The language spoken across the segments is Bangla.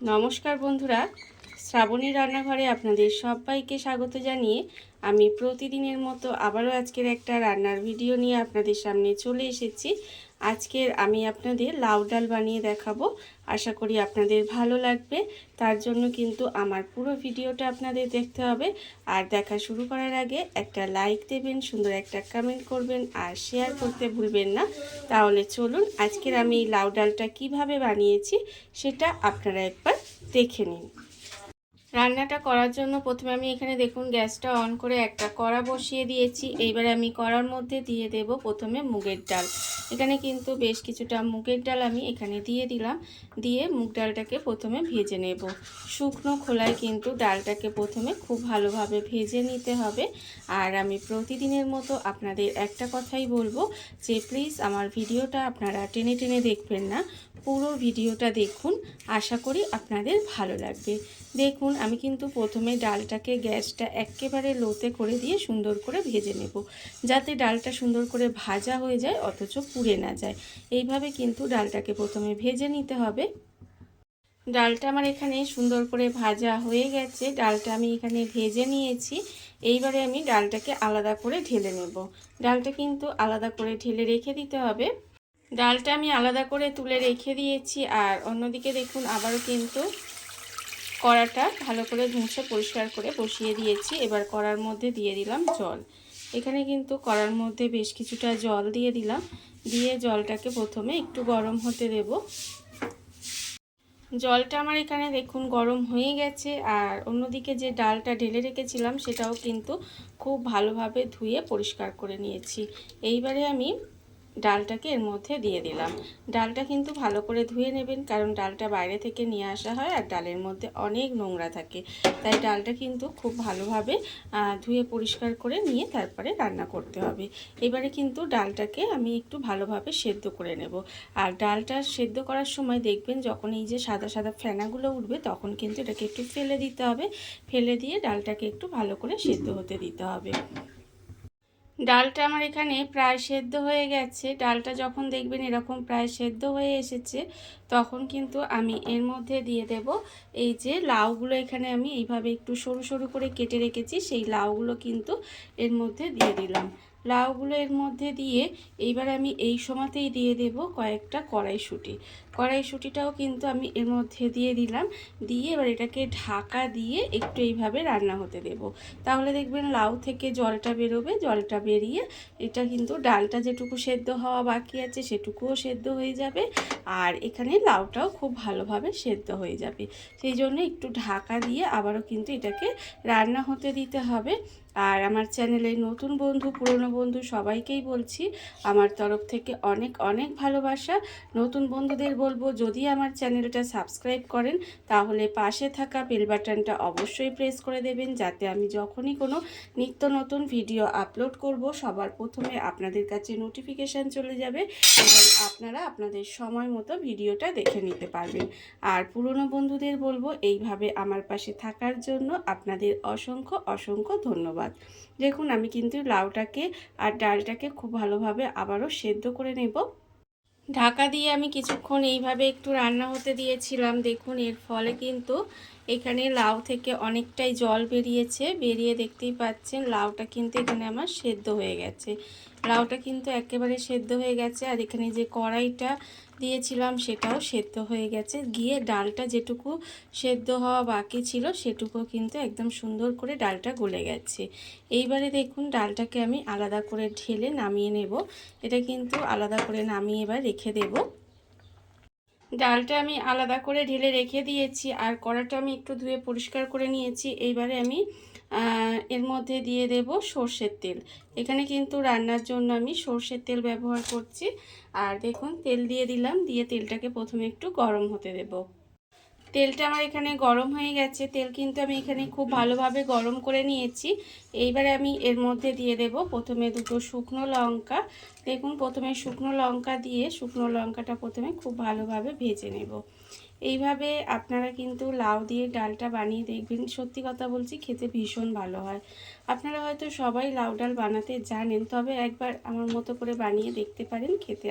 নমস্কার বন্ধুরা, শ্রাবণী রান্নাঘরে আপনাদের সবাইকে স্বাগত জানিয়ে আমি প্রতিদিনের মতো আবারও আজকের একটা রান্নার ভিডিও নিয়ে আপনাদের সামনে চলে এসেছি। আজকের আমি আপনাদের লাউ ডাল বানিয়ে দেখাবো। আশা করি আপনাদের ভালো লাগবে। তার জন্য কিন্তু আমার পুরো ভিডিওটা আপনাদের দেখতে হবে। আর দেখা শুরু করার আগে একটা লাইক দেবেন, সুন্দর একটা কমেন্ট করবেন আর শেয়ার করতে ভুলবেন না। তাহলে চলুন আজকের আমি লাউ ডালটা কীভাবে বানিয়েছি সেটা আপনারা একবার দেখে নিন। রান্নাটা করার জন্য প্রথমে আমি এখানে দেখুন গ্যাসটা অন করে একটা কড়া বসিয়ে দিয়েছি। এইবারে আমি কড়ার মধ্যে দিয়ে দেব প্রথমে মুগের ডাল। এখানে কিন্তু বেশ কিছুটা মুগের ডাল আমি এখানে দিয়ে দিলাম। দিয়ে মুগ ডালটাকে প্রথমে ভেজে নেব। শুকনো খোলায় কিন্তু ডালটাকে প্রথমে খুব ভালোভাবে ভেজে নিতে হবে। আর আমি প্রতিদিনের মতো আপনাদের একটা কথাই বলবো যে প্লিজ আমার ভিডিওটা আপনারা টেনে টেনে দেখবেন না, পুরো ভিডিওটা দেখুন। আশা করি আপনাদের ভালো লাগবে। দেখুন আমি কিন্তু প্রথমে ডালটাকে গ্যাসটা একেবারে লোতে করে দিয়ে সুন্দর করে ভেজে নেব, যাতে ডালটা সুন্দর করে ভাজা হয়ে যায় অথচ পুড়ে না যায়। এইভাবে কিন্তু ডালটাকে প্রথমে ভেজে নিতে হবে। ডালটা আমার এখানে সুন্দর করে ভাজা হয়ে গেছে। ডালটা আমি এখানে ভেজে নিয়েছি। এইবারে আমি ডালটাকে আলাদা করে ঢেলে নেব। ডালটা কিন্তু আলাদা করে ঢেলে রেখে দিতে হবে। ডালটা আমি আলাদা করে তুলে রেখে দিয়েছি। আর অন্যদিকে দেখুন আবারও কিন্তু কড়াটা ভালো করে মুছে পরিষ্কার করে বসিয়ে দিয়েছি। এবার কড়ার মধ্যে দিয়ে দিলাম জল। এখানে কিন্তু কড়ার মধ্যে বেশ কিছুটা জল দিয়ে দিলাম। দিয়ে জলটাকে প্রথমে একটু গরম হতে দেব। জলটা আমার এখানে দেখুন গরম হয়ে গেছে। আর অন্যদিকে যে ডালটা ঢেলে রেখেছিলাম সেটাও কিন্তু খুব ভালোভাবে ধুয়ে পরিষ্কার করে নিয়েছি। এইবারে আমি ডালটাকে এর মধ্যে দিয়ে দিলাম। ডালটা কিন্তু ভালো করে ধুয়ে নেবেন, কারণ ডালটা বাইরে থেকে নিয়ে আসা হয় আর ডালের মধ্যে অনেক নোংরা থাকে। তাই ডালটা কিন্তু খুব ভালোভাবে ধুয়ে পরিষ্কার করে নিয়ে তারপরে রান্না করতে হবে। এবারে কিন্তু ডালটাকে আমি একটু ভালোভাবে সেদ্ধ করে নেব। আর ডালটা সেদ্ধ করার সময় দেখবেন যখন এই যে সাদা সাদা ফেনাগুলো উঠবে তখন কিন্তু এটাকে একটু ফেলে দিতে হবে। ফেলে দিয়ে ডালটাকে একটু ভালো করে সেদ্ধ হতে দিতে হবে। ডালটা আমার এখানে প্রায় সেদ্ধ হয়ে গেছে। ডালটা যখন দেখবেন এরকম প্রায় সেদ্ধ হয়ে এসেছে তখন কিন্তু আমি এর মধ্যে দিয়ে দেব এই যে লাউগুলো। এখানে আমি এইভাবে একটু সরু সরু করে কেটে রেখেছি, সেই লাউগুলো কিন্তু এর মধ্যে দিয়ে দিলাম। লাউগুলো এর মধ্যে দিয়ে এইবার আমি এই সময়তেই দিয়ে দেব কয়েকটা কড়াইশুঁটি। কড়াইশুঁটিটাও কিন্তু আমি এর মধ্যে দিয়ে দিলাম। দিয়ে এবার এটাকে ঢাকা দিয়ে একটু এইভাবে রান্না হতে দেব। তাহলে দেখবেন লাউ থেকে জলটা বেরোবে। জলটা বেরিয়ে এটা কিন্তু ডালটা যেটুকু সেদ্ধ হওয়া বাকি আছে সেটুকুও সেদ্ধ হয়ে যাবে। আর এখানে লাউটাও খুব ভালোভাবে সেদ্ধ হয়ে যাবে। সেই জন্য একটু ঢাকা দিয়ে আবারও কিন্তু এটাকে রান্না হতে দিতে হবে। আর আমার চ্যানেলে নতুন বন্ধু পুরনো বন্ধু সবাইকেই বলছি আমার তরফ থেকে অনেক অনেক ভালোবাসা। নতুন বন্ধুদের বলবো যদি আমার চ্যানেলটা সাবস্ক্রাইব করেন তাহলে পাশে থাকা বেল বাটনটা অবশ্যই প্রেস করে দেবেন, যাতে আমি যখনই কোনো নিত্য নতুন ভিডিও আপলোড করব সবার প্রথমে আপনাদের কাছে নোটিফিকেশান চলে যাবে এবং আপনারা আপনাদের সময় মতো ভিডিওটা দেখে নিতে পারবেন। আর পুরনো বন্ধুদের বলবো এইভাবে আমার পাশে থাকার জন্য আপনাদের অসংখ্য অসংখ্য ধন্যবাদ। দেখুন আমি কিন্তু লাউটাকে আর ডালটাকে খুব ভালোভাবে আবারও সেদ্ধ করে নেব। ঢাকা দিয়ে আমি কিছুক্ষণ এইভাবে একটু রান্না হতে দিয়েছিলাম। দেখুন এর ফলে কিন্তু এখানে লাউ থেকে অনেকটাই জল বেরিয়েছে। বেরিয়ে দেখতেই পাচ্ছেন লাউটা কিন্তু এখানে আমার সেদ্ধ হয়ে গেছে। লাউটা কিন্তু একেবারে সেদ্ধ হয়ে গেছে। আর এখানে যে কড়াইটা দিয়েছিলাম সেটাও সেদ্ধ হয়ে গেছে। গিয়ে ডালটা যেটুকু সেদ্ধ হওয়া বাকি ছিল সেটুকু কিন্তু একদম সুন্দর করে ডালটা গলে গেছে। এইবারে দেখুন ডালটাকে আমি আলাদা করে ঢেলে নামিয়ে নেব। এটা কিন্তু আলাদা করে নামিয়ে এবার রেখে দেব। ডালটা আমি আলাদা করে ঢেলে রেখে দিয়েছি। আর কড়াটা আমি একটু ধুয়ে পরিষ্কার করে নিয়েছি। এইবারে আমি এর মধ্যে দিয়ে দেব সর্ষের তেল। এখানে কিন্তু রান্নার জন্য আমি সর্ষের তেল ব্যবহার করছি। আর দেখুন তেল দিয়ে দিলাম। দিয়ে তেলটাকে প্রথমে একটু গরম হতে দেব। তেলটা আমার এখানে গরম হয়ে গেছে। তেল কিন্তু আমি এখানে খুব ভালোভাবে গরম করে নিয়েছি। এইবারে আমি এর মধ্যে দিয়ে দেব প্রথমে দুটো শুকনো লঙ্কা। দেখুন প্রথমে শুকনো লঙ্কা দিয়ে শুকনো লঙ্কাটা প্রথমে খুব ভালোভাবে ভেজে নেব। এইভাবে আপনারা কিন্তু লাউ দিয়ে ডালটা বানিয়ে দেখবেন, সত্যি কথা বলছি খেতে ভীষণ ভালো হয়। আপনারা হয়তো সবাই লাউ ডাল বানাতে জানেন, তবে একবার আমার মতো করে বানিয়ে দেখতে পারেন, খেতে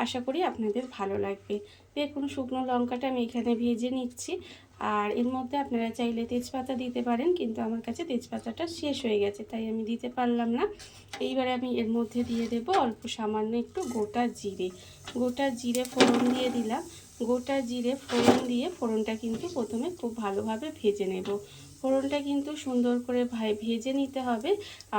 আশা করি আপনাদের ভালো লাগবে। দেখুন শুকনো লঙ্কাটা আমি এখানে ভেজে নিচ্ছি, আর এর মধ্যে আপনারা চাইলে তেজপাতা দিতে পারেন, কিন্তু আমার কাছে তেজপাতাটা শেষ হয়ে গেছে তাই আমি দিতে পারলাম না। এইবারে আমি এর মধ্যে দিয়ে দেব অল্প সামান্য একটু গোটা জিরে। গোটা জিরে ফোড়ন দিয়ে দিলাম। গোটা জিরে ফোড়ন দিয়ে ফোড়নটা কিন্তু প্রথমে খুব ভালোভাবে ভেজে নেব। ফোড়নটা কিন্তু সুন্দর করে ভেজে নিতে হবে।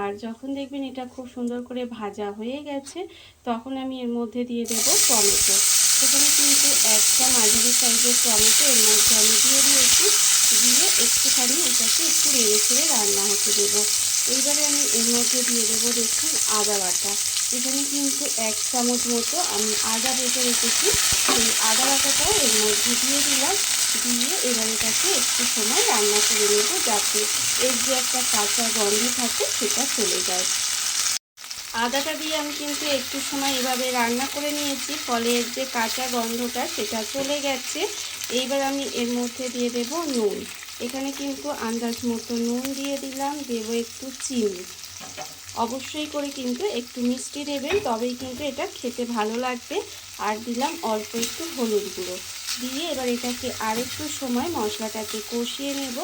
আর যখন দেখবেন এটা খুব সুন্দর করে ভাজা হয়ে গেছে, তখন আমি এর মধ্যে দিয়ে দেব টমেটো। সেখানে কিন্তু একটা মাঝারি সাইজের টমেটো এর মধ্যে আমি দিয়ে দিয়েছি। দিয়ে একটুখানি এটাকে একটু নেড়ে ছেড়ে রান্না হতে দেবো। এইবারে আমি এর মধ্যে দিয়ে দেবো দেখুন আদা বাটা। এখানে কিন্তু 1 চামচ মতো আমি আদা বেটে রেখেছি, সেই আদা বাটাটাও এর মধ্যে দিয়ে দিলাম। দিয়ে এবার এটাকে একটু সময় রান্না করে নেব, যাতে এর যে একটা কাঁচা গন্ধ থাকে সেটা চলে যায়। আদাটা দিয়ে আমি কিন্তু একটু সময় এভাবে রান্না করে নিয়েছি, ফলে এর যে কাঁচা গন্ধটা সেটা চলে গেছে। এইবার আমি এর মধ্যে দিয়ে দেব নুন। এখানে কিন্তু আন্দাজ মতো নুন দিয়ে দিলাম, দেব একটু চিনি। অবশ্যই করে কিন্তু একটু মিষ্টি দেবেন, তবেই কিন্তু এটা খেতে ভালো লাগবে। আর দিলাম অল্প একটু হলুদ গুঁড়ো দিয়ে এবার এটাকে আরেকটু সময় মশলাটাকে কষিয়ে নেব।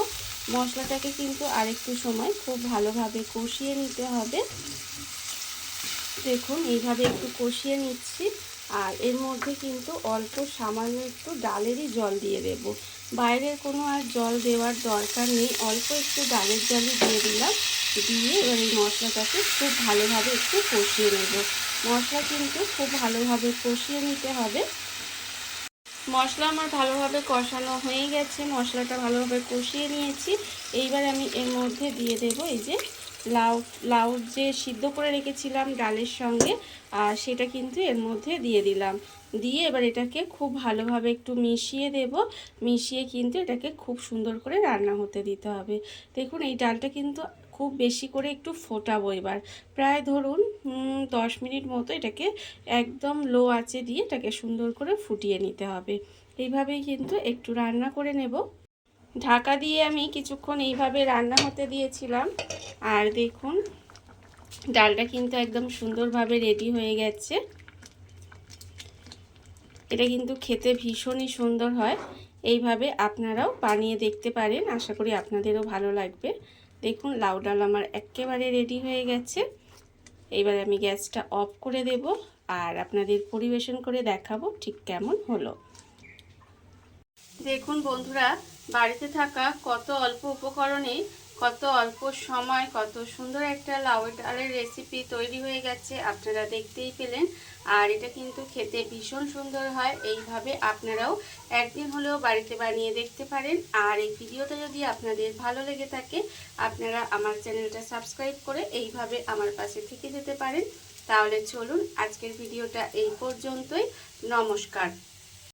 মশলাটাকে কিন্তু আরেকটু সময় খুব ভালোভাবে কষিয়ে নিতে হবে। দেখুন এইভাবে একটু কষিয়ে নিচ্ছি। আর এর মধ্যে কিন্তু অল্প সামান্য একটু ডালেরই জল দিয়ে দেব। বাইরের কোনো আর জল দেওয়ার দরকার নেই, অল্প একটু ডালের জলই দিয়ে দিলাম। দিয়ে এবার এই মশলাটাকে খুব ভালোভাবে একটু কষিয়ে নেব। মশলা কিন্তু খুব ভালোভাবে কষিয়ে নিতে হবে। মশলা আমার ভালোভাবে কষানো হয়ে গেছে, মশলাটা ভালোভাবে কষিয়ে নিয়েছি। এইবার আমি এর মধ্যে দিয়ে দেব এই যে লাউ যে সিদ্ধ করে রেখেছিলাম ডালের সঙ্গে, আর সেটা কিন্তু এর মধ্যে দিয়ে দিলাম। দিয়ে এবার এটাকে খুব ভালোভাবে একটু মিশিয়ে দেব। মিশিয়ে কিন্তু এটাকে খুব সুন্দর করে রান্না হতে দিতে হবে। দেখুন এই ডালটা কিন্তু খুব বেশি করে একটু ফোটাবো এবার, প্রায় ধরুন 10 মিনিট মতো এটাকে একদম লো আঁচে দিয়ে এটাকে সুন্দর করে ফুটিয়ে নিতে হবে। এইভাবেই কিন্তু একটু রান্না করে নেব। ঢাকা দিয়ে আমি কিছুক্ষণ এইভাবে রান্না হতে দিয়েছিলাম। আর দেখুন ডালটা কিন্তু একদম সুন্দরভাবে রেডি হয়ে গেছে। এটা কিন্তু খেতে ভীষণই সুন্দর হয়। এইভাবে আপনারাও বানিয়ে দেখতে পারেন, আশা করি আপনাদেরও ভালো লাগবে। দেখুন লাউ ডাল আমার একেবারে রেডি হয়ে গেছে। এইবার আমি গ্যাসটা অফ করে দেব আর আপনাদের পরিবেশন করে দেখাবো ঠিক কেমন হলো। দেখুন বন্ধুরা, বাড়িতে থাকা কত অল্প উপকরণে কত অল্প সময় কত সুন্দর একটা লাউ ডালের রেসিপি তৈরি হয়ে গেছে, আপনারা দেখতেই পেলেন। আর এটা কিন্তু খেতে ভীষণ সুন্দর হয়। এইভাবে আপনারাও একদিন হলেও বাড়িতে বানিয়ে দেখতে পারেন। আর এই ভিডিওটা যদি আপনাদের ভালো লেগে থাকে, আপনারা আমার চ্যানেলটা সাবস্ক্রাইব করে এইভাবে আমার পাশে থেকে যেতে পারেন। তাহলে চলুন আজকের ভিডিওটা এই পর্যন্তই। নমস্কার।